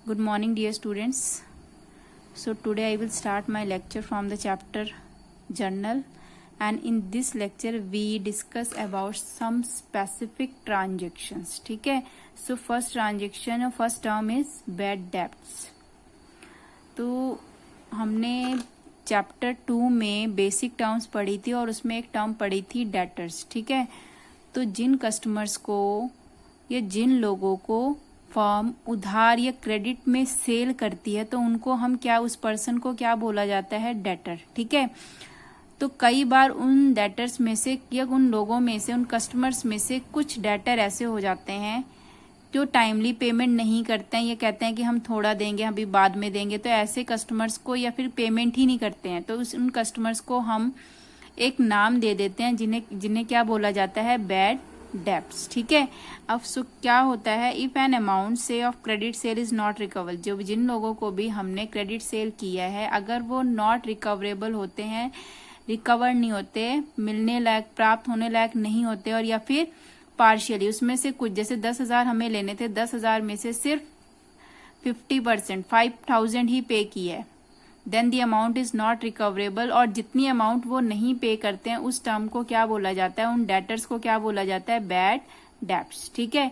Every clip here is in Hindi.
Good morning, dear students. So today I will start my lecture from the chapter Journal, and in this lecture we discuss about some specific transactions. ठीक है. So first transaction, first term is bad debts. तो हमने चैप्टर 2 में बेसिक टर्म्स पढ़ी थी और उसमें एक टर्म पढ़ी थी डेटर्स. ठीक है. तो जिन कस्टमर्स को या जिन लोगों को फर्म उधार या क्रेडिट में सेल करती है तो उनको हम क्या, उस पर्सन को क्या बोला जाता है, डेटर. ठीक है. तो कई बार उन डेटर्स में से या उन लोगों में से, उन कस्टमर्स में से कुछ डेटर ऐसे हो जाते हैं जो टाइमली पेमेंट नहीं करते हैं, ये कहते हैं कि हम थोड़ा देंगे, अभी बाद में देंगे. तो ऐसे कस्टमर्स को, या फिर पेमेंट ही नहीं करते हैं, तो उन कस्टमर्स को हम एक नाम दे देते हैं जिन्हें क्या बोला जाता है, बैड डेब्ट्स. ठीक है. अब क्या होता है, इफ एन अमाउंट से of credit sale is not recovered, जो जिन लोगों को भी हमने क्रेडिट सेल किया है अगर वो नॉट रिकवरेबल होते हैं, रिकवर नहीं होते, मिलने लायक, प्राप्त होने लायक नहीं होते, और या फिर पार्शियली उसमें से कुछ, जैसे 10,000 हमें लेने थे, 10,000 में से सिर्फ 50%, 5,000 ही पे की है, then the amount is not recoverable. और जितनी अमाउंट वो नहीं पे करते हैं उस टर्म को क्या बोला जाता है, उन डेटर्स को क्या बोला जाता है, बैड डेब्ट्स. ठीक है.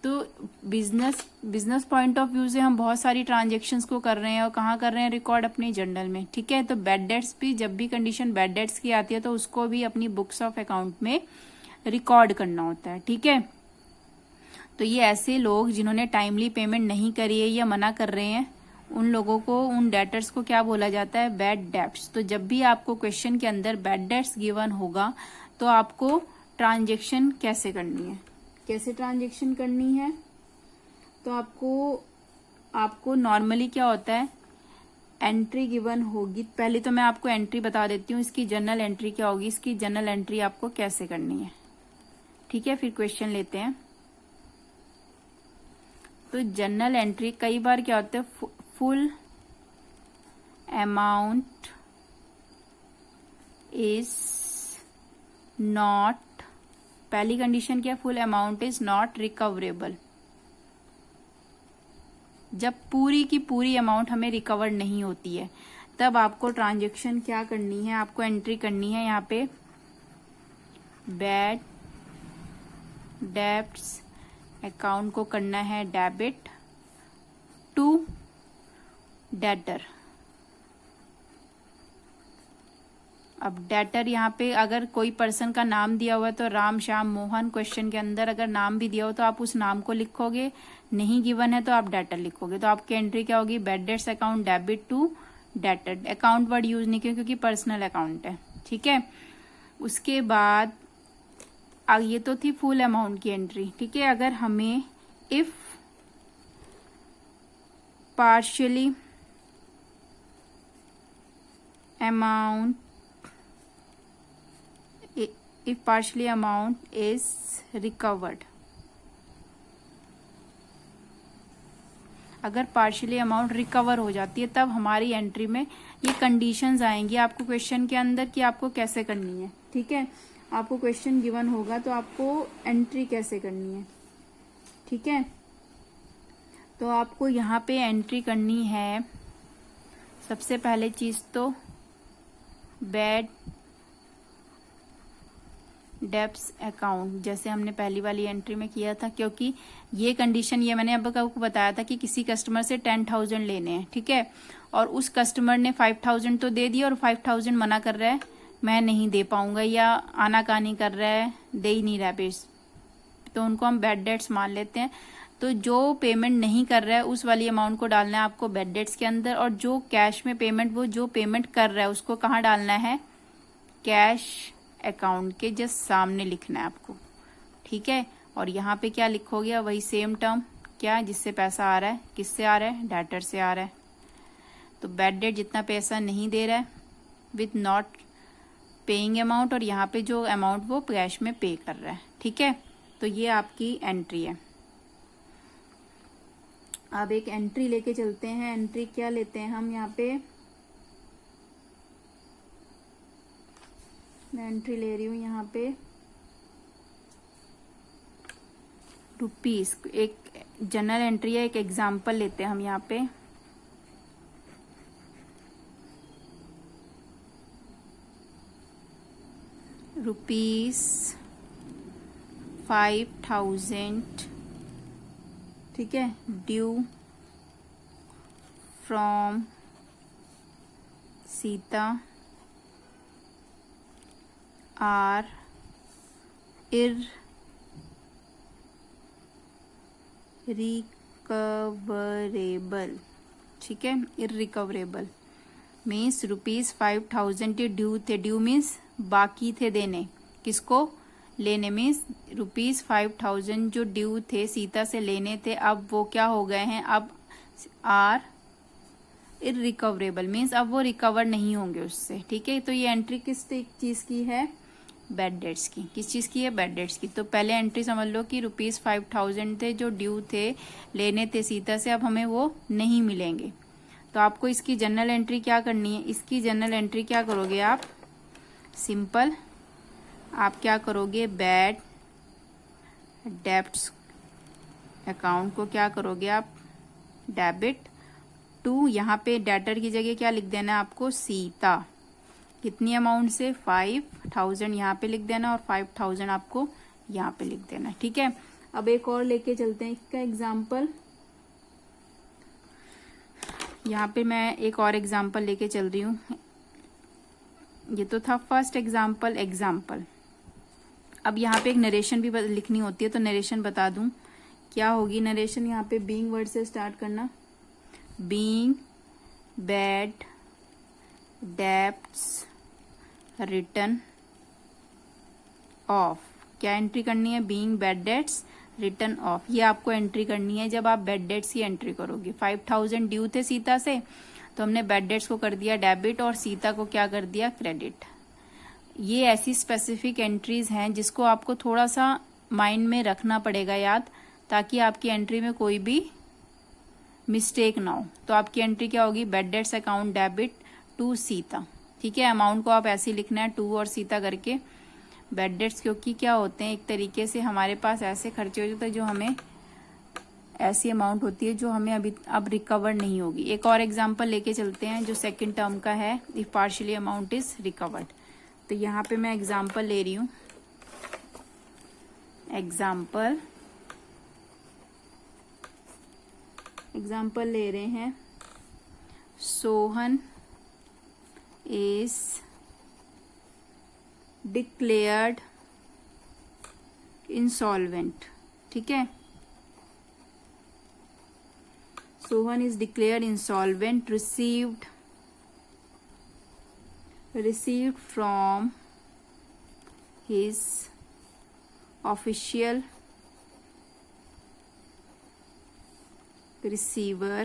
तो बिजनेस पॉइंट ऑफ व्यू से हम बहुत सारी ट्रांजेक्शन्स को कर रहे हैं, और कहाँ कर रहे हैं, रिकॉर्ड अपने जर्नल में. ठीक है. तो बैड डेट्स भी, जब भी कंडीशन बैड डेट्स की आती है तो उसको भी अपनी बुक्स ऑफ अकाउंट में रिकॉर्ड करना होता है. ठीक है. तो ये ऐसे लोग जिन्होंने टाइमली पेमेंट नहीं करी है या मना कर रहे हैं, उन लोगों को, उन डेटर्स को क्या बोला जाता है, बैड डेब्ट्स. तो जब भी आपको क्वेश्चन के अंदर बैड डेट्स गिवन होगा तो आपको ट्रांजेक्शन कैसे करनी है, कैसे ट्रांजेक्शन करनी है, तो आपको नॉर्मली क्या होता है, एंट्री गिवन होगी. पहले तो मैं आपको एंट्री बता देती हूँ, इसकी जर्नल एंट्री क्या होगी, इसकी जर्नल एंट्री आपको कैसे करनी है. ठीक है. फिर क्वेश्चन लेते हैं. तो जर्नल एंट्री कई बार क्या होता है, फुल अमाउंट इज नॉट, पहली कंडीशन क्या है, full amount is not recoverable. जब पूरी की पूरी अमाउंट हमें रिकवर नहीं होती है तब आपको ट्रांजेक्शन क्या करनी है, आपको एंट्री करनी है यहाँ पे, बैड डेब्ट्स अकाउंट को करना है डेबिट टू डेटर. अब डेटर यहाँ पे अगर कोई पर्सन का नाम दिया हुआ है तो राम, श्याम, मोहन, क्वेश्चन के अंदर अगर नाम भी दिया हो तो आप उस नाम को लिखोगे, नहीं गिवन है तो आप डेटर लिखोगे. तो आपकी एंट्री क्या होगी, bad debts account debit to debtor. Account word use नहीं किया क्योंकि पर्सनल अकाउंट है. ठीक है. उसके बाद ये तो थी फुल अमाउंट की एंट्री. ठीक है. अगर हमें if partially amount, if partially amount is recovered, अगर पार्शियली अमाउंट रिकवर हो जाती है तब हमारी एंट्री में ये कंडीशंस आएंगी आपको क्वेश्चन के अंदर कि आपको कैसे करनी है. ठीक है. आपको क्वेश्चन गिवन होगा तो आपको एंट्री कैसे करनी है. ठीक है. तो आपको यहाँ पे एंट्री करनी है, सबसे पहले चीज तो बैड डेब्ट्स अकाउंट, जैसे हमने पहली वाली एंट्री में किया था, क्योंकि ये कंडीशन, ये मैंने अब आपको बताया था कि किसी कस्टमर से 10,000 लेने हैं. ठीक है. और उस कस्टमर ने 5,000 तो दे दिया और 5,000 मना कर रहा है, मैं नहीं दे पाऊंगा, या आनाकानी कर रहा है, दे ही नहीं रहा पेश, तो उनको हम बैड डेट्स मान लेते हैं. तो जो पेमेंट नहीं कर रहा है उस वाली अमाउंट को डालना है आपको बैड डेट्स के अंदर, और जो कैश में पेमेंट, वो जो पेमेंट कर रहा है उसको कहाँ डालना है, कैश अकाउंट के जस्ट सामने लिखना है आपको. ठीक है. और यहाँ पे क्या लिखोगे, वही सेम टर्म, क्या, जिससे पैसा आ रहा है, किससे आ रहा है, डेटर से आ रहा है. तो बैड डेट जितना पैसा नहीं दे रहा है विथ नॉट पेइंग अमाउंट, और यहाँ पे जो अमाउंट वो कैश में पे कर रहा है. ठीक है. तो ये आपकी एंट्री है. अब एक एंट्री लेके चलते हैं. एंट्री क्या लेते हैं हम यहाँ पे, मैं एंट्री ले रही हूँ यहाँ पे रुपीस, एक जनरल एंट्री है, एक एग्जाम्पल लेते हैं हम यहाँ पे। ₹5,000, ठीक है, due from Sita are irrecoverable, ठीक है, इररिकवरेबल मीन्स ₹5,000 ड्यू थे, ड्यू मीन्स बाकी थे देने, किसको, लेने, मीन्स ₹5,000 जो ड्यू थे सीता से लेने थे, अब वो क्या हो गए हैं, अब आर इररिकवरेबल मीन्स अब वो रिकवर नहीं होंगे उससे, ठीक है। तो ये एंट्री किस चीज की है, बैड डेट्स की। किस चीज की है, बैड डेट्स की। तो पहले एंट्री समझ लो कि ₹5,000 थे जो ड्यू थे, लेने थे सीता से, अब हमें वो नहीं मिलेंगे। तो आपको इसकी जनरल एंट्री क्या करनी है, इसकी जनरल एंट्री क्या करोगे आप, सिंपल, आप क्या करोगे, बैड डेब्ट्स अकाउंट को क्या करोगे आप, डेबिट टू, यहाँ पे डेटर की जगह क्या लिख देना है आपको, सीता, कितनी अमाउंट से, 5,000 यहाँ पे लिख देना और 5,000 आपको यहाँ पे लिख देना, ठीक है। अब एक और लेके चलते हैं इसका एग्जाम्पल। यहाँ पे मैं एक और एग्जाम्पल लेके चल रही हूँ। ये तो था फर्स्ट एग्जाम्पल। अब यहाँ पे एक नरेशन भी लिखनी होती है, तो नरेशन बता दूं क्या होगी नरेशन। यहाँ पे बीइंग वर्ड से स्टार्ट करना, being bad debts return of, क्या एंट्री करनी है, being bad debts return of, ये आपको एंट्री करनी है जब आप बैड डेट्स की एंट्री करोगे। 5,000 ड्यू थे सीता से, तो हमने बैड डेट्स को कर दिया डेबिट और सीता को क्या कर दिया, क्रेडिट। ये ऐसी स्पेसिफिक एंट्रीज हैं जिसको आपको थोड़ा सा माइंड में रखना पड़ेगा याद, ताकि आपकी एंट्री में कोई भी मिस्टेक ना हो। तो आपकी एंट्री क्या होगी, bad debts account debit to Sita, ठीक है। अमाउंट को आप ऐसे लिखना है, टू और सीता करके, बैड डेट्स, क्योंकि क्या होते हैं, एक तरीके से हमारे पास ऐसे खर्चे हो जाते हैं जो हमें, ऐसी अमाउंट होती है जो हमें अभी अब रिकवर नहीं होगी। एक और एग्जांपल लेके चलते हैं जो सेकंड टर्म का है, if partially amount is recovered. तो यहाँ पे मैं एग्जांपल ले रही हूँ, एग्जांपल ले रहे हैं, सोहन इज डिक्लेयर्ड इंसॉल्वेंट, ठीक है। Sohan is declared insolvent, received from his official receiver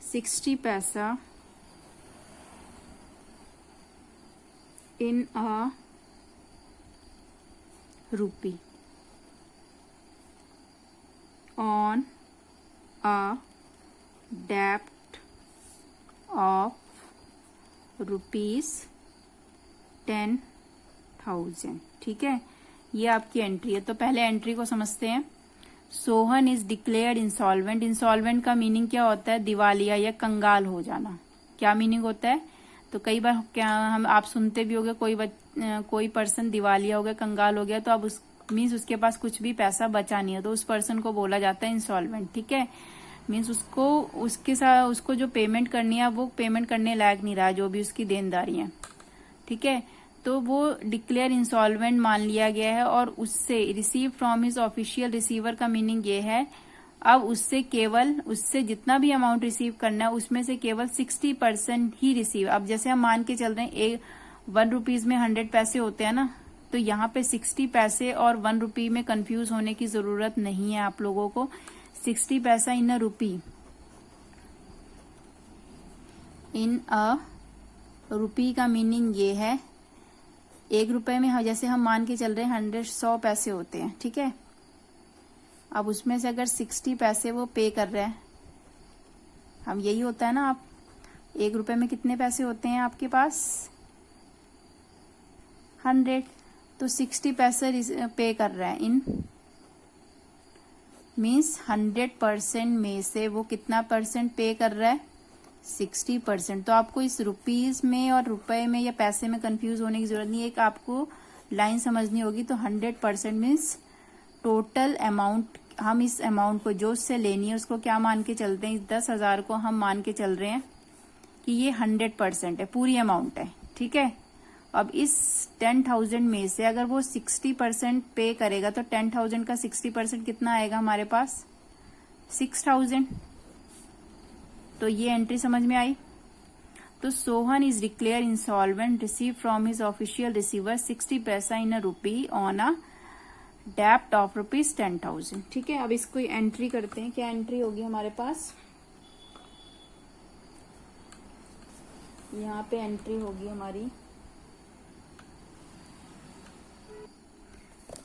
60 पैसा in a rupee on a debt of ₹10,000, ठीक है। ये आपकी एंट्री है। तो पहले एंट्री को समझते हैं। Sohan is declared insolvent, insolvent का मीनिंग क्या होता है, दिवालिया या कंगाल हो जाना। क्या मीनिंग होता है, तो कई बार क्या हम आप सुनते भी होंगे, कोई पर्सन दिवालिया हो गया, कंगाल हो गया, तो अब उस मीन्स उसके पास कुछ भी पैसा बचा नहीं है, तो उस पर्सन को बोला जाता है इंसॉल्वेंट, ठीक है। मीन्स उसको जो पेमेंट करनी है वो पेमेंट करने लायक नहीं रहा, जो भी उसकी देनदारी है, ठीक है। तो वो डिक्लेयर इंसॉल्वेंट मान लिया गया है, और उससे receive from his official receiver का मीनिंग ये है, अब उससे जितना भी अमाउंट रिसीव करना है उसमें से केवल 60% ही रिसीव। अब जैसे हम मान के चल रहे हैं, 1 रुपीज में 100 पैसे होते हैं ना, तो यहाँ पे 60 पैसे और 1 रुपी में कंफ्यूज होने की जरूरत नहीं है आप लोगों को। 60 पैसा इन अ रुपी का मीनिंग ये है, 1 रुपए में जैसे हम मान के चल रहे हैं 100 पैसे होते हैं, ठीक है। अब उसमें से अगर 60 पैसे वो पे कर रहे हैं, हम यही होता है ना, आप 1 रुपए में कितने पैसे होते हैं आपके पास, 100, तो 60 पैसे पे कर रहे हैं इन मीन्स 100% में से वो कितना परसेंट पे कर रहा है, 60%। तो आपको इस रुपीज में और रुपए में या पैसे में कंफ्यूज होने की जरूरत नहीं है, एक आपको लाइन समझनी होगी। तो 100% मीन्स टोटल अमाउंट, हम इस अमाउंट को जो उससे लेनी है उसको क्या मान के चलते हैं, इस 10,000 को हम मान के चल रहे हैं कि ये 100% है, पूरी अमाउंट है, ठीक है। अब इस 10,000 में से अगर वो 60% पे करेगा तो 10,000 का 60% कितना आएगा हमारे पास, 6,000। तो ये एंट्री समझ में आई। तो Sohan is declare insolvent, receive from his official receiver 60 paisa in a रूपी ऑन अ डेप्ट ऑफ ₹10,000। ठीक है, अब इसको एंट्री करते हैं। क्या एंट्री होगी हमारे पास, यहाँ पे एंट्री होगी हमारी।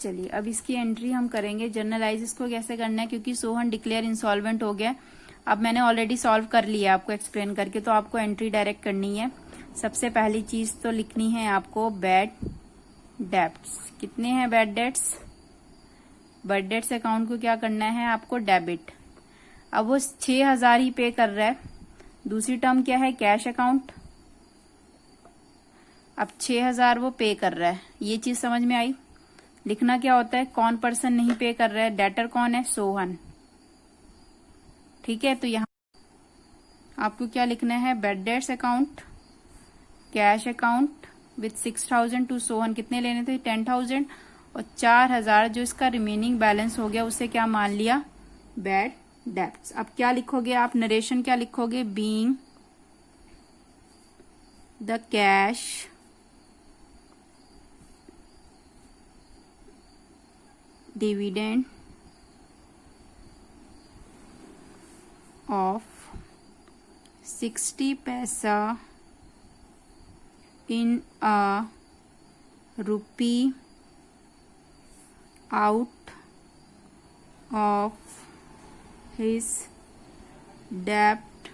चलिए अब इसकी एंट्री हम करेंगे। जर्नलाइज इसको कैसे करना है, क्योंकि सोहन डिक्लेयर इंसॉल्वेंट हो गया। अब मैंने ऑलरेडी सॉल्व कर लिया आपको एक्सप्लेन करके, तो आपको एंट्री डायरेक्ट करनी है। सबसे पहली चीज तो लिखनी है आपको बैड डेब्ट्स। कितने हैं bad debts, bad debts account को क्या करना है आपको, डेबिट। अब वो 6,000 ही पे कर रहा है। दूसरी टर्म क्या है, कैश अकाउंट। अब 6,000 वो पे कर रहा है, ये चीज समझ में आई। लिखना क्या होता है, कौन पर्सन नहीं पे कर रहा है, डेटर कौन है, सोहन। ठीक है, तो यहाँ आपको क्या लिखना है, bad debts account, cash account with 6,000 to Sohan. कितने लेने थे, 10,000, और 4,000 जो इसका रिमेनिंग बैलेंस हो गया उसे क्या मान लिया, बैड डेब्ट्स। अब क्या लिखोगे आप, नरेशन क्या लिखोगे, being the cash dividend of 60 पैसा in a rupee out of his debt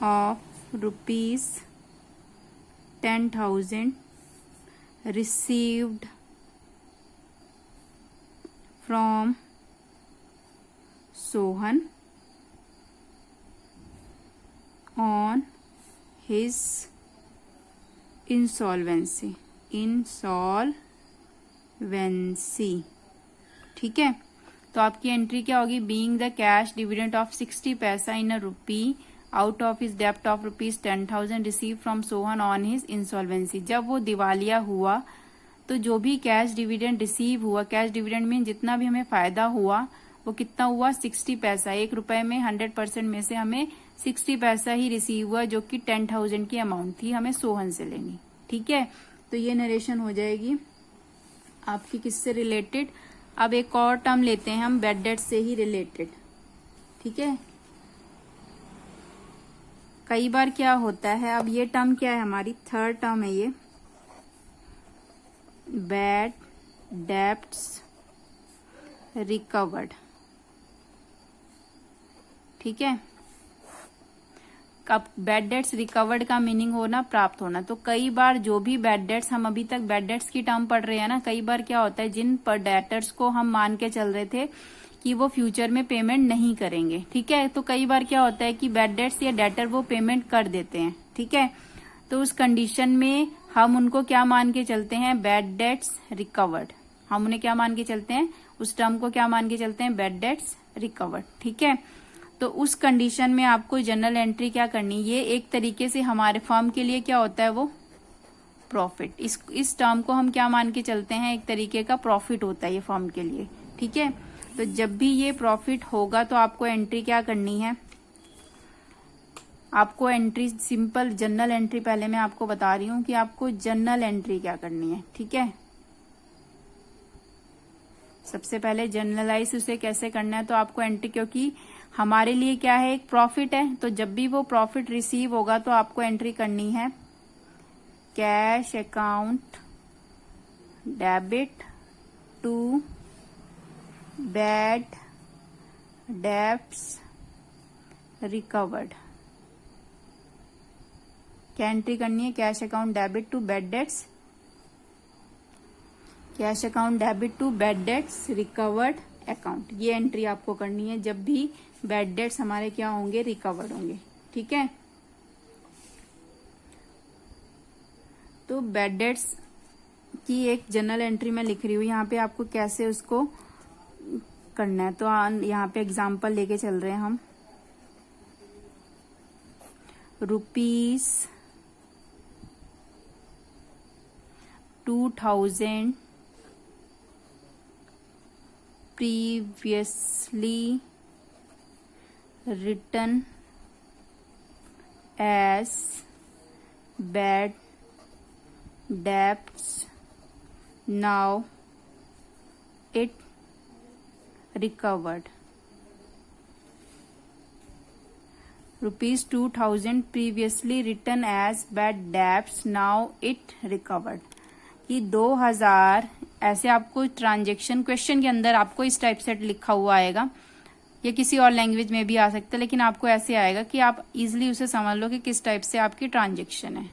of ₹10,000 received from Sohan on his insolvency। ठीक है, तो आपकी एंट्री क्या होगी, being the cash dividend of 60 paisa in a rupee out of his डेप्ट of ₹10,000 receive from Sohan on his insolvency. जब वो दिवालिया हुआ तो जो भी कैश डिविडेंड रिसीव हुआ, कैश डिविडेंड में जितना भी हमें फायदा हुआ वो कितना हुआ, 60 पैसा। ₹1 में 100% में से हमें 60 पैसा ही रिसीव हुआ, जो कि 10,000 की अमाउंट थी हमें सोहन से लेनी। ठीक है, तो ये नरेशन हो जाएगी आपकी किससे रिलेटेड। अब एक और टर्म लेते हैं हम, बैड डेट से ही रिलेटेड। ठीक है, कई बार क्या होता है, अब ये टर्म क्या है हमारी, थर्ड टर्म है ये, बैड डेब्ट्स रिकवर्ड। ठीक है, अब बैड डेट्स रिकवर्ड का मीनिंग होना प्राप्त होना। तो कई बार जो भी बैड डेट्स, हम अभी तक बैड डेट्स की टर्म पढ़ रहे हैं ना, कई बार क्या होता है, जिन पर डेटर्स को हम मान के चल रहे थे कि वो फ्यूचर में पेमेंट नहीं करेंगे, ठीक है, तो कई बार क्या होता है कि बैड डेट्स या डेटर वो पेमेंट कर देते हैं। ठीक है, तो उस कंडीशन में हम उनको क्या मान के चलते हैं, बैड डेट्स रिकवर्ड। हम उन्हें क्या मान के चलते हैं, उस टर्म को क्या मान के चलते हैं, बैड डेट्स रिकवर्ड। ठीक है, तो उस कंडीशन में आपको जनरल एंट्री क्या करनी, ये एक तरीके से हमारे फर्म के लिए क्या होता है, वो प्रॉफिट। इस टर्म को हम क्या मान के चलते हैं, एक तरीके का प्रॉफिट होता है ये फर्म के लिए। ठीक है, तो जब भी ये प्रॉफिट होगा तो आपको एंट्री क्या करनी है, आपको एंट्री सिंपल जनरल एंट्री, पहले मैं आपको बता रही हूं कि आपको जनरल एंट्री क्या करनी है। ठीक है, सबसे पहले जनरलाइज उसे कैसे करना है, तो आपको एंट्री, क्योंकि हमारे लिए क्या है, एक प्रॉफिट है, तो जब भी वो प्रॉफिट रिसीव होगा तो आपको एंट्री करनी है cash account debit to bad debts recovered. क्या एंट्री करनी है, cash account debit to bad debts, cash account debit to bad debts recovered account. ये एंट्री आपको करनी है जब भी बैड डेट्स हमारे क्या होंगे, रिकवर्ड होंगे। ठीक है, तो बैड डेट्स की एक जनरल एंट्री मैं लिख रही हूँ यहाँ पे, आपको कैसे उसको करना है। तो यहाँ पे एग्जांपल लेके चल रहे हैं हम। ₹2000 previously written as bad debts, now it recovered. ₹2000 previously written as bad debts, now it recovered. कि 2000 ऐसे आपको ट्रांजेक्शन क्वेश्चन के अंदर आपको इस टाइप से लिखा हुआ आएगा, या किसी और लैंग्वेज में भी आ सकता है, लेकिन आपको ऐसे आएगा कि आप इजिली उसे समझ लो कि किस टाइप से आपकी ट्रांजेक्शन है।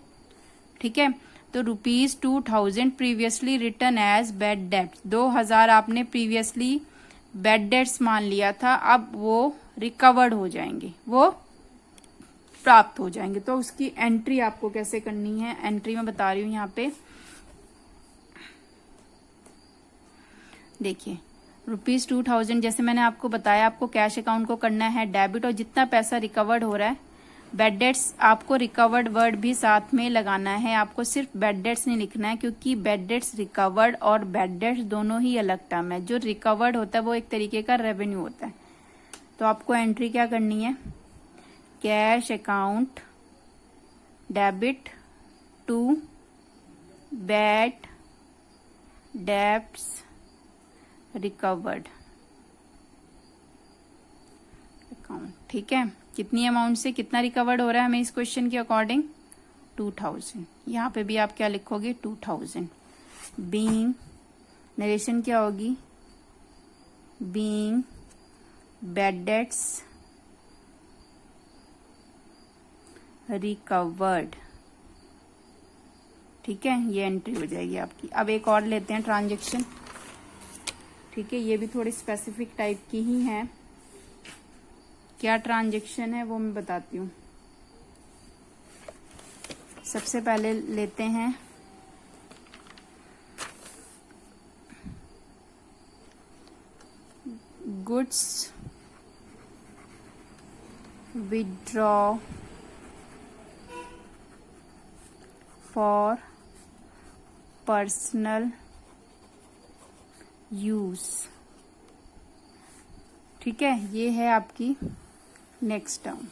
ठीक है, तो ₹2000 previously return as bad debts, 2000 आपने प्रीवियसली बैड डेट्स मान लिया था, अब वो रिकवर्ड हो जाएंगे, वो प्राप्त हो जाएंगे। तो उसकी एंट्री आपको कैसे करनी है, एंट्री मैं बता रही हूँ यहाँ पे। देखिए, ₹2000 जैसे मैंने आपको बताया, आपको कैश अकाउंट को करना है डेबिट, और जितना पैसा रिकवर्ड हो रहा है, बैड डेट्स आपको रिकवर्ड वर्ड भी साथ में लगाना है, आपको सिर्फ बैड डेट्स नहीं लिखना है, क्योंकि बैड डेट्स रिकवर्ड और बैड डेट्स दोनों ही अलग टर्म है। जो रिकवर्ड होता है वो एक तरीके का रेवेन्यू होता है। तो आपको एंट्री क्या करनी है, cash account debit to bad debts recovered account. ठीक है, कितनी अमाउंट से कितना रिकवर्ड हो रहा है हमें इस क्वेश्चन के अकॉर्डिंग, 2000। यहाँ पे भी आप क्या लिखोगे, 2000। बीइंग नरेशन क्या होगी, बीइंग बैड डेट्स रिकवर्ड। ठीक है, ये एंट्री हो जाएगी आपकी। अब एक और लेते हैं ट्रांजेक्शन। ठीक है, ये भी थोड़ी स्पेसिफिक टाइप की ही है। क्या ट्रांजेक्शन है वो मैं बताती हूँ। सबसे पहले लेते हैं goods withdraw for personal use. ठीक है, ये है आपकी नेक्स्ट टर्म।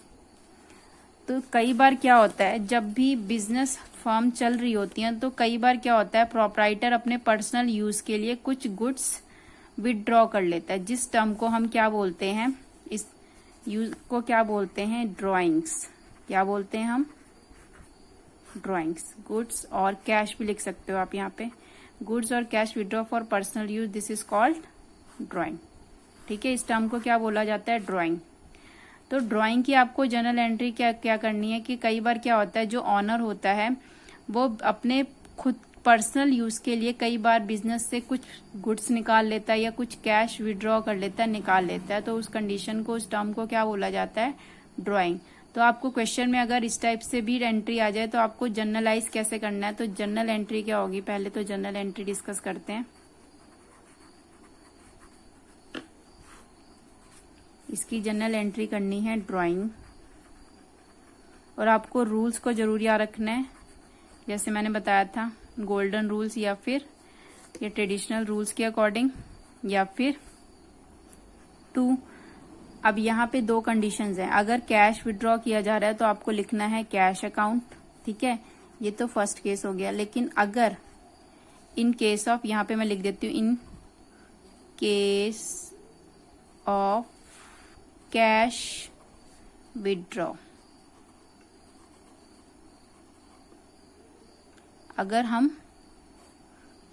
तो कई बार क्या होता है, जब भी बिजनेस फर्म चल रही होती है, तो कई बार क्या होता है, प्रोप्राइटर अपने पर्सनल यूज के लिए कुछ गुड्स विदड्रॉ कर लेता है, जिस टर्म को हम क्या बोलते हैं, इस यूज को क्या बोलते हैं, ड्रॉइंग्स। क्या बोलते हैं हम, ड्रॉइंग्स। गुड्स और कैश भी लिख सकते हो आप यहाँ पे, गुड्स और cash withdraw for personal use, this is called drawing. ठीक है, इस टर्म को क्या बोला जाता है, ड्रॉइंग। तो ड्रॉइंग की आपको जनरल एंट्री क्या क्या करनी है कि कई बार क्या होता है, जो ऑनर होता है वो अपने खुद पर्सनल यूज के लिए कई बार बिजनेस से कुछ गुड्स निकाल लेता है, या कुछ कैश विड्रॉ कर लेता है, निकाल लेता है। तो उस कंडीशन को, उस टर्म को क्या बोला जाता है, ड्रॉइंग। तो आपको क्वेश्चन में अगर इस टाइप से भी एंट्री आ जाए तो आपको जर्नलाइज कैसे करना है। तो जनरल एंट्री क्या होगी, पहले तो जनरल एंट्री डिस्कस करते हैं। इसकी जनरल एंट्री करनी है ड्राइंग, और आपको रूल्स को जरूर याद रखना है, जैसे मैंने बताया था, गोल्डन रूल्स या फिर ये ट्रेडिशनल रूल्स के अकॉर्डिंग, या फिर टू। अब यहाँ पे दो कंडीशंस हैं। अगर कैश विड्रॉ किया जा रहा है तो आपको लिखना है कैश अकाउंट। ठीक है, ये तो फर्स्ट केस हो गया। लेकिन अगर इन केस ऑफ, यहाँ पे मैं लिख देती हूँ, in case of cash withdraw, अगर हम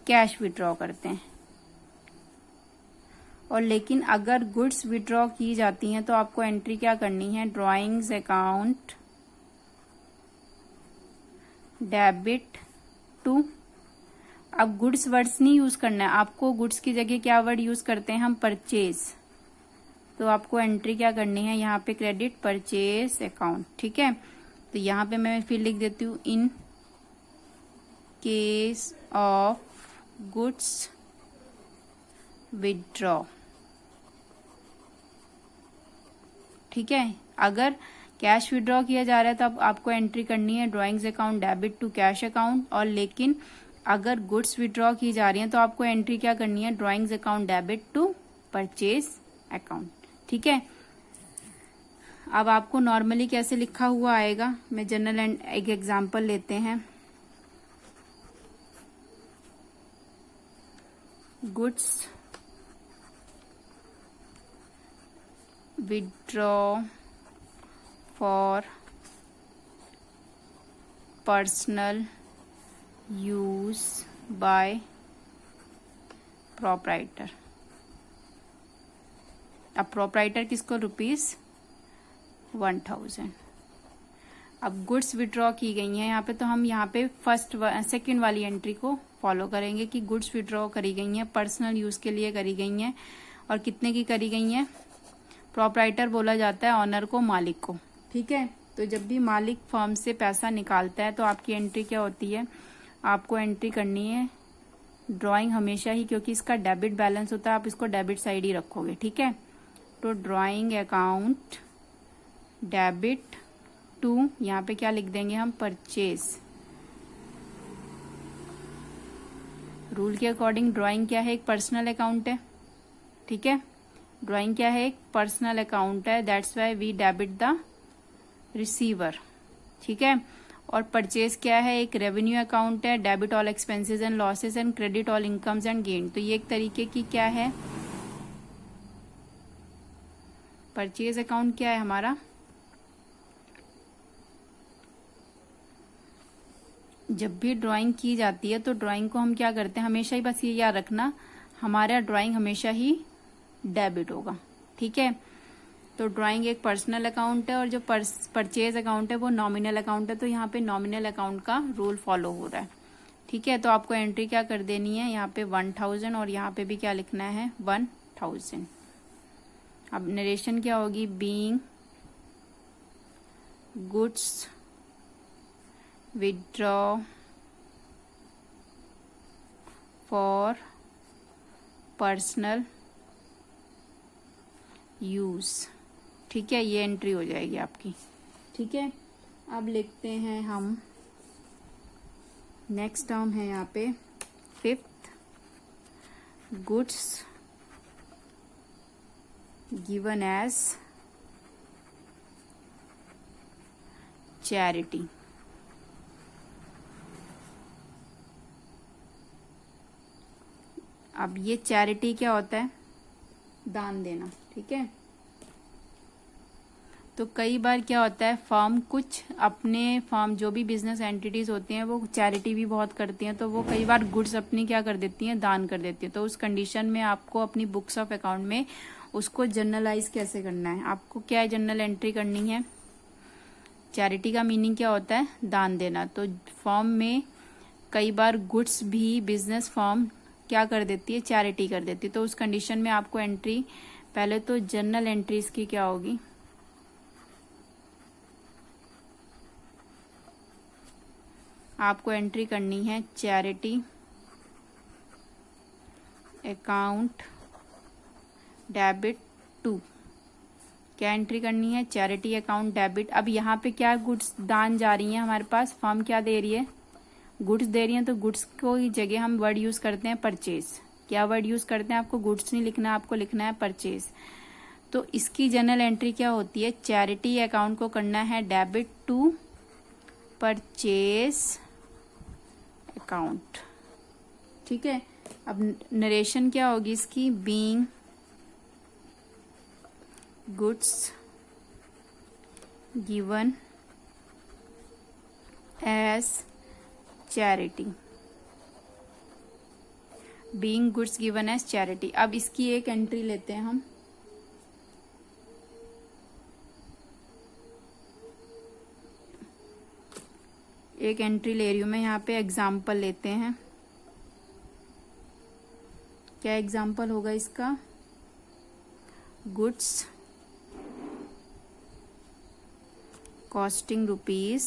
कैश विड्रॉ करते हैं, और लेकिन अगर गुड्स विड्रॉ की जाती हैं तो आपको एंट्री क्या करनी है, ड्राइंग्स अकाउंट डेबिट टू। अब गुड्स वर्ड्स नहीं यूज करना है आपको, गुड्स की जगह क्या वर्ड यूज करते हैं हम, परचेज। तो आपको एंट्री क्या करनी है यहाँ पे, क्रेडिट परचेज अकाउंट, ठीक है। तो यहाँ पे मैं फिर लिख देती हूँ in case of goods withdraw, ठीक है। अगर कैश विड्रॉ किया जा रहा है तो अब आपको एंट्री करनी है drawings account debit to cash account, और लेकिन अगर गुड्स विड्रॉ की जा रही है तो आपको एंट्री क्या करनी है, drawings account debit to purchase account, ठीक है। अब आपको नॉर्मली कैसे लिखा हुआ आएगा, मैं जनरल एंड एक एग्जांपल लेते हैं। Goods withdraw for personal use by proprietor. अब प्रोप्राइटर किसको, ₹1000। अब गुड्स विड्रॉ की गई हैं यहाँ पे, तो हम यहाँ पे सेकंड वाली एंट्री को फॉलो करेंगे कि गुड्स विड्रॉ करी गई हैं, पर्सनल यूज के लिए करी गई हैं, और कितने की करी गई हैं। प्रोप्राइटर बोला जाता है ऑनर को, मालिक को, ठीक है। तो जब भी मालिक फर्म से पैसा निकालता है तो आपकी एंट्री क्या होती है, आपको एंट्री करनी है ड्राइंग हमेशा ही, क्योंकि इसका डेबिट बैलेंस होता है, आप इसको डेबिट साइड ही रखोगे, ठीक है। तो ड्राइंग अकाउंट डेबिट टू, यहाँ पे क्या लिख देंगे हम, परचेज। रूल के अकॉर्डिंग ड्राइंग क्या है, एक पर्सनल अकाउंट है, ठीक है। ड्राइंग क्या है, एक पर्सनल अकाउंट है, that's why we debit the receiver, ठीक है। और परचेज क्या है, एक रेवेन्यू अकाउंट है, debit all expenses and losses and credit all incomes and gain. तो ये एक तरीके की क्या है, परचेज अकाउंट क्या है हमारा, जब भी ड्राइंग की जाती है तो ड्राइंग को हम क्या करते हैं, हमेशा ही बस ये याद रखना, हमारा ड्राइंग हमेशा ही डेबिट होगा, ठीक है। तो ड्राइंग एक पर्सनल अकाउंट है और जो परचेज अकाउंट है वो नॉमिनल अकाउंट है, तो यहाँ पे नॉमिनल अकाउंट का रूल फॉलो हो रहा है, ठीक है। तो आपको एंट्री क्या कर देनी है, यहाँ पे 1000 और यहाँ पे भी क्या लिखना है, 1000। अब नरेशन क्या होगी, being goods withdraw for personal use, ठीक है। ये एंट्री हो जाएगी आपकी, ठीक है। अब लिखते हैं हम नेक्स्ट टर्म है यहाँ पे 5th, goods given as charity. अब ये चैरिटी क्या होता है, दान देना, ठीक है। तो कई बार क्या होता है, फर्म कुछ अपने फर्म जो भी बिजनेस एंटिटीज होती हैं वो चैरिटी भी बहुत करती हैं, तो वो कई बार गुड्स अपनी क्या कर देती हैं, दान कर देती है। तो उस कंडीशन में आपको अपनी बुक्स ऑफ अकाउंट में उसको जर्नलाइज कैसे करना है, आपको क्या है, जर्नल एंट्री करनी है। चैरिटी का मीनिंग क्या होता है, दान देना। तो फर्म में कई बार गुड्स भी बिजनेस फर्म क्या कर देती है, चैरिटी कर देती है। तो उस कंडीशन में आपको एंट्री, पहले तो जर्नल एंट्रीज की क्या होगी, आपको एंट्री करनी है चैरिटी अकाउंट डेबिट टू, क्या एंट्री करनी है, चैरिटी अकाउंट डेबिट। अब यहाँ पे क्या गुड्स दान जा रही हैं हमारे पास, फर्म क्या दे रही है, गुड्स दे रही हैं, तो गुड्स को ही जगह हम वर्ड यूज करते हैं परचेज। क्या वर्ड यूज करते हैं, आपको गुड्स नहीं लिखना, आपको लिखना है परचेज। तो इसकी जनरल एंट्री क्या होती है, चैरिटी अकाउंट को करना है डेबिट टू परचेज अकाउंट, ठीक है। अब नरेशन क्या होगी इसकी, being goods given as charity, being goods given as charity. अब इसकी एक एंट्री लेते हैं हम, एक एंट्री ले रही हूं मैं यहाँ पे, एग्जाम्पल लेते हैं। क्या एग्जाम्पल होगा इसका? Goods costing rupees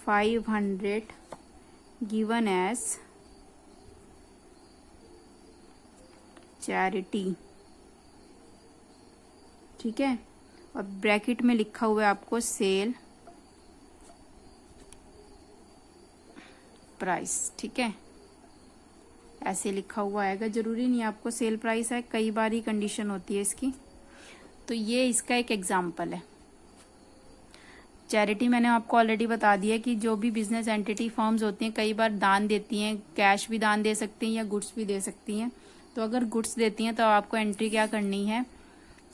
500 given as charity. ठीक है, और ब्रैकेट में लिखा हुआ है आपको सेल प्राइस। ठीक है, ऐसे लिखा हुआ आएगा, जरूरी नहीं आपको सेल प्राइस है, कई बार ही कंडीशन होती है इसकी। तो ये इसका एक एग्जाम्पल है। चैरिटी मैंने आपको ऑलरेडी बता दिया कि जो भी बिजनेस एंटिटी फर्म्स होती हैं कई बार दान देती हैं, कैश भी दान दे सकती हैं या गुड्स भी दे सकती हैं। तो अगर गुड्स देती हैं तो आपको एंट्री क्या करनी है?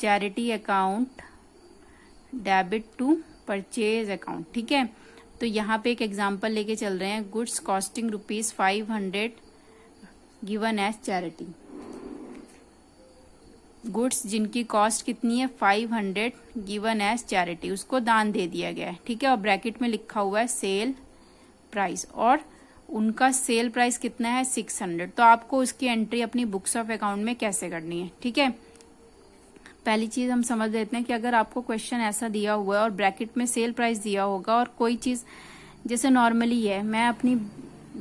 Charity account debit to purchase account. ठीक है, तो यहाँ पे एक एग्जाम्पल लेके चल रहे हैं, goods costing rupees 500 given as charity. Goods जिनकी कॉस्ट कितनी है? 500 गिवन एज चैरिटी, उसको दान दे दिया गया है। ठीक है, और ब्रैकेट में लिखा हुआ है सेल प्राइस, और उनका सेल प्राइस कितना है? 600। तो आपको उसकी एंट्री अपनी बुक्स ऑफ अकाउंट में कैसे करनी है? ठीक है, पहली चीज हम समझ लेते हैं कि अगर आपको क्वेश्चन ऐसा दिया हुआ है और ब्रैकेट में सेल प्राइस दिया होगा और कोई चीज जैसे नॉर्मली है, मैं अपनी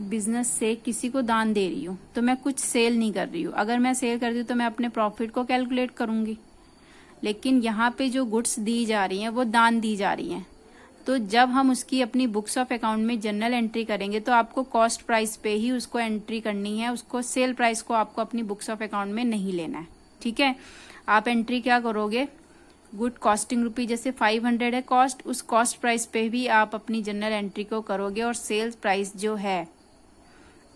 बिजनेस से किसी को दान दे रही हूँ तो मैं कुछ सेल नहीं कर रही हूँ। अगर मैं सेल करती हूँ तो मैं अपने प्रॉफिट को कैलकुलेट करूंगी, लेकिन यहाँ पे जो गुड्स दी जा रही हैं वो दान दी जा रही हैं। तो जब हम उसकी अपनी बुक्स ऑफ अकाउंट में जनरल एंट्री करेंगे तो आपको कॉस्ट प्राइस पे ही उसको एंट्री करनी है, उसको सेल प्राइस को आपको अपनी बुक्स ऑफ अकाउंट में नहीं लेना है। ठीक है, आप एंट्री क्या करोगे? गुड कॉस्टिंग रुपी जैसे 500 है कॉस्ट, उस कॉस्ट प्राइस पे भी आप अपनी जनरल एंट्री को करोगे, और सेल्स प्राइस जो है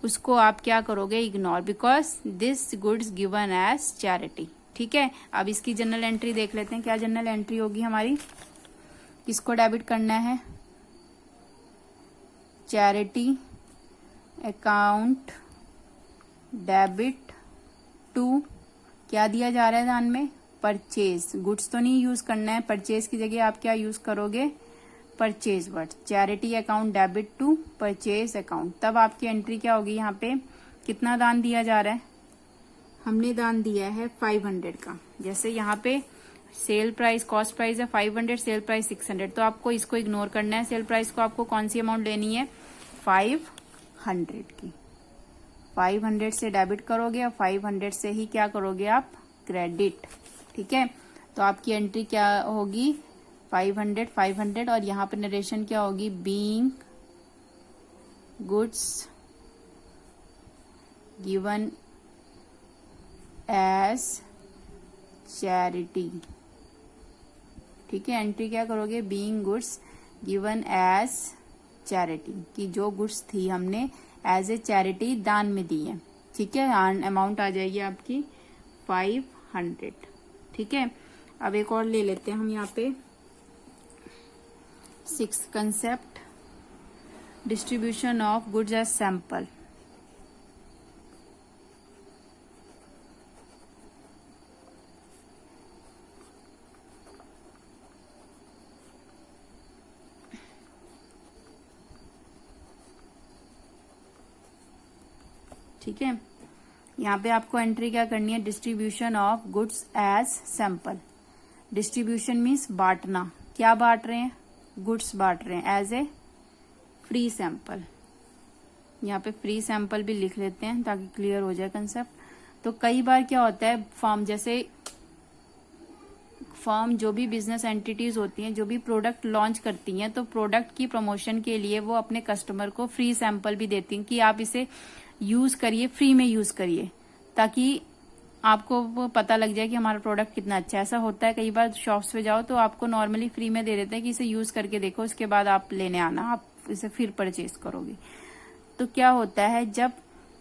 उसको आप क्या करोगे? Ignore, because this goods given as charity. ठीक है, अब इसकी जनरल एंट्री देख लेते हैं। क्या जनरल एंट्री होगी हमारी? किसको डेबिट करना है? चैरिटी अकाउंट डेबिट टू, क्या दिया जा रहा है दान में? परचेज। गुड्स तो नहीं यूज करना है, परचेज की जगह आप क्या यूज करोगे? Purchase word. Charity account debit to purchase account, तब आपकी एंट्री क्या होगी? यहाँ पे कितना दान दिया जा रहा है? हमने दान दिया है 500 का। जैसे यहाँ पे सेल प्राइस, कॉस्ट प्राइस है 500, सेल प्राइस 600, तो आपको इसको इग्नोर करना है। सेल प्राइस को आपको कौन सी अमाउंट लेनी है? 500 की। 500 से डेबिट करोगे और 500 से ही क्या करोगे आप? क्रेडिट। ठीक है, तो आपकी एंट्री क्या होगी? 500 और यहाँ पे नरेशन क्या होगी? Being goods given as charity. ठीक है, एंट्री क्या करोगे? Being goods given as charity, कि जो गुड्स थी हमने एज ए चैरिटी दान में दी है। ठीक है, अमाउंट आ जाएगी आपकी 500। ठीक है, अब एक और ले लेते हैं हम यहाँ पे 6th concept, distribution of goods as sample. ठीक है, यहाँ पे आपको एंट्री क्या करनी है? Distribution of goods as sample. Distribution means बांटना। क्या बांट रहे हैं? गुड्स बांट रहे हैं एज ए फ्री सैंपल। यहाँ पे फ्री सैंपल भी लिख लेते हैं ताकि क्लियर हो जाए कंसेप्ट। तो कई बार क्या होता है, फर्म जो भी बिजनेस एंटिटीज होती हैं, जो भी प्रोडक्ट लॉन्च करती हैं, तो प्रोडक्ट की प्रमोशन के लिए वो अपने कस्टमर को फ्री सैंपल भी देती हैं कि आप इसे यूज करिए, फ्री में यूज करिए, ताकि आपको वो पता लग जाए कि हमारा प्रोडक्ट कितना अच्छा है। ऐसा होता है कई बार शॉप्स पे जाओ तो आपको नॉर्मली फ्री में दे देते हैं कि इसे यूज करके देखो, उसके बाद आप लेने आना, आप इसे फिर परचेज करोगे। तो क्या होता है, जब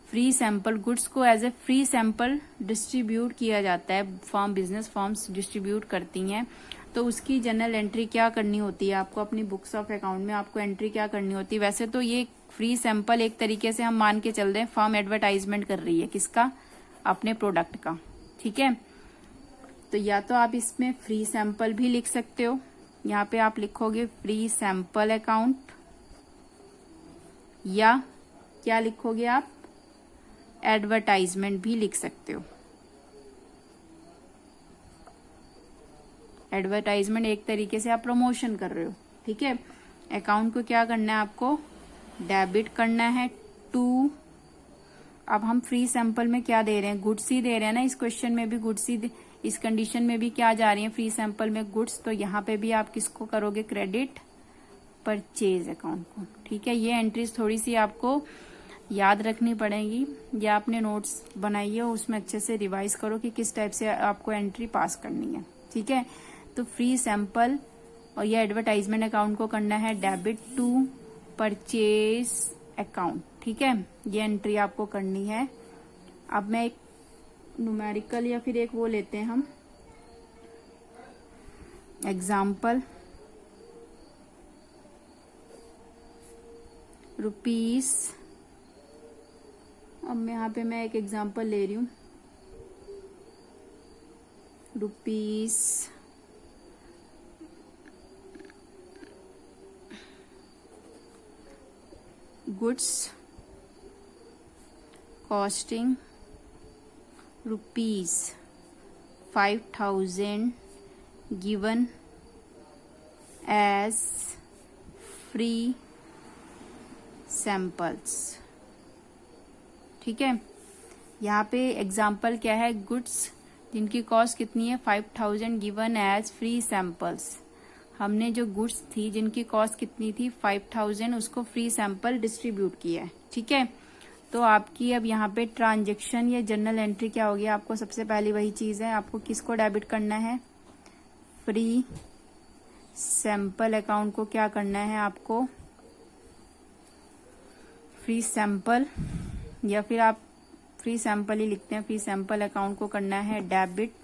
फ्री सैंपल गुड्स को as a free sample distribute किया जाता है, बिजनेस फर्म्स डिस्ट्रीब्यूट करती हैं, तो उसकी जनरल एंट्री क्या करनी होती है? आपको अपनी बुक्स ऑफ अकाउंट में आपको एंट्री क्या करनी होती है? वैसे तो ये फ्री सैंपल एक तरीके से हम मान के चल रहे हैं फर्म एडवर्टाइजमेंट कर रही है, किसका? अपने प्रोडक्ट का। ठीक है, तो या तो आप इसमें फ्री सैंपल भी लिख सकते हो, यहाँ पे आप लिखोगे फ्री सैंपल अकाउंट, या क्या लिखोगे आप? एडवर्टाइजमेंट भी लिख सकते हो। एडवर्टाइजमेंट एक तरीके से आप प्रमोशन कर रहे हो, ठीक है। अकाउंट को क्या करना है आपको? डेबिट करना है टू। अब हम फ्री सैंपल में क्या दे रहे हैं? गुड्स ही दे रहे हैं ना। इस क्वेश्चन में भी गुड्स ही, इस कंडीशन में भी क्या जा रही है? फ्री सैंपल में गुड्स। तो यहाँ पे भी आप किसको करोगे? क्रेडिट परचेज अकाउंट को, ठीक है। ये एंट्रीज थोड़ी सी आपको याद रखनी पड़ेगी, या अपने नोट्स बनाइए, उसमें अच्छे से रिवाइज करो कि किस टाइप से आपको एंट्री पास करनी है, ठीक है। तो फ्री सैंपल और ये एडवर्टाइजमेंट अकाउंट को करना है डेबिट टू परचेज अकाउंट, ठीक है। ये एंट्री आपको करनी है। अब मैं एक न्यूमेरिकल या फिर एक वो लेते हैं हम एग्जाम्पल। रुपीस, अब मैं यहाँ पे मैं एक एग्जाम्पल ले रही हूँ। Rupees goods costing rupees 5,000 given as free samples, ठीक है। यहाँ पे एग्जाम्पल क्या है? गुड्स जिनकी कॉस्ट कितनी है? 5,000 गिवन एज फ्री सैंपल्स। हमने जो गुड्स थी जिनकी कॉस्ट कितनी थी? 5,000, उसको फ्री सैंपल डिस्ट्रीब्यूट किया है, ठीक है। तो आपकी अब यहाँ पे ट्रांजेक्शन या जर्नल एंट्री क्या होगी? आपको सबसे पहली वही चीज है, आपको किसको डेबिट करना है? फ्री सैंपल अकाउंट को क्या करना है आपको? फ्री सैंपल, या फिर आप फ्री सैंपल ही लिखते हैं। फ्री सैंपल अकाउंट को करना है डेबिट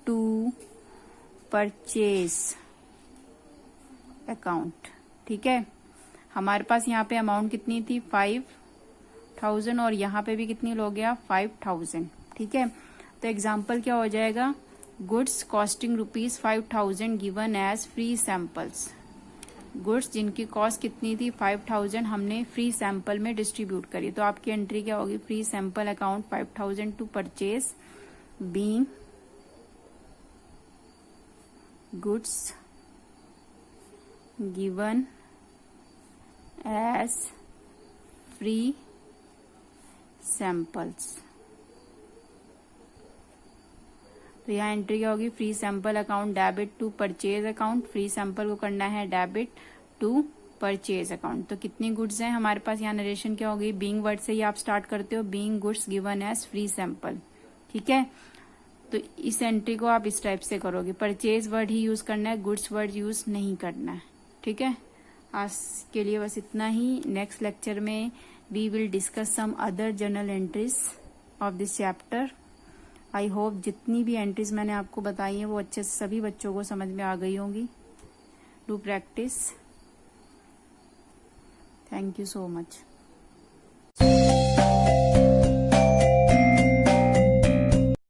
टू परचेज अकाउंट, ठीक है। हमारे पास यहाँ पे अमाउंट कितनी थी? 5,000, और यहाँ पे भी कितनी हो गया? 5,000, ठीक है। तो एग्जाम्पल क्या हो जाएगा? Goods costing rupees 5,000 given as free samples. Goods जिनकी कॉस्ट कितनी थी? 5,000, हमने फ्री सैंपल में डिस्ट्रीब्यूट करी। तो आपकी एंट्री क्या होगी? Free sample account 5,000 to purchase being goods given as free samples. तो यहाँ एंट्री क्या होगी? Free sample account debit to purchase account. Free sample को करना है डेबिट टू परचेज अकाउंट। तो कितनी गुड्स हैं हमारे पास? यहाँ नरेशन क्या होगी? बीइंग वर्ड से ही आप स्टार्ट करते हो, being goods given as free sample, ठीक है। तो इस एंट्री को आप इस टाइप से करोगे। परचेज वर्ड ही यूज करना है, गुड्स वर्ड यूज नहीं करना है, ठीक है। आज के लिए बस इतना ही। नेक्स्ट लेक्चर में we will discuss some other journal entries of this chapter. I hope जितनी भी एंट्रीज मैंने आपको बताई हैं वो अच्छे से सभी बच्चों को समझ में आ गई होंगी। Do practice. Thank you so much.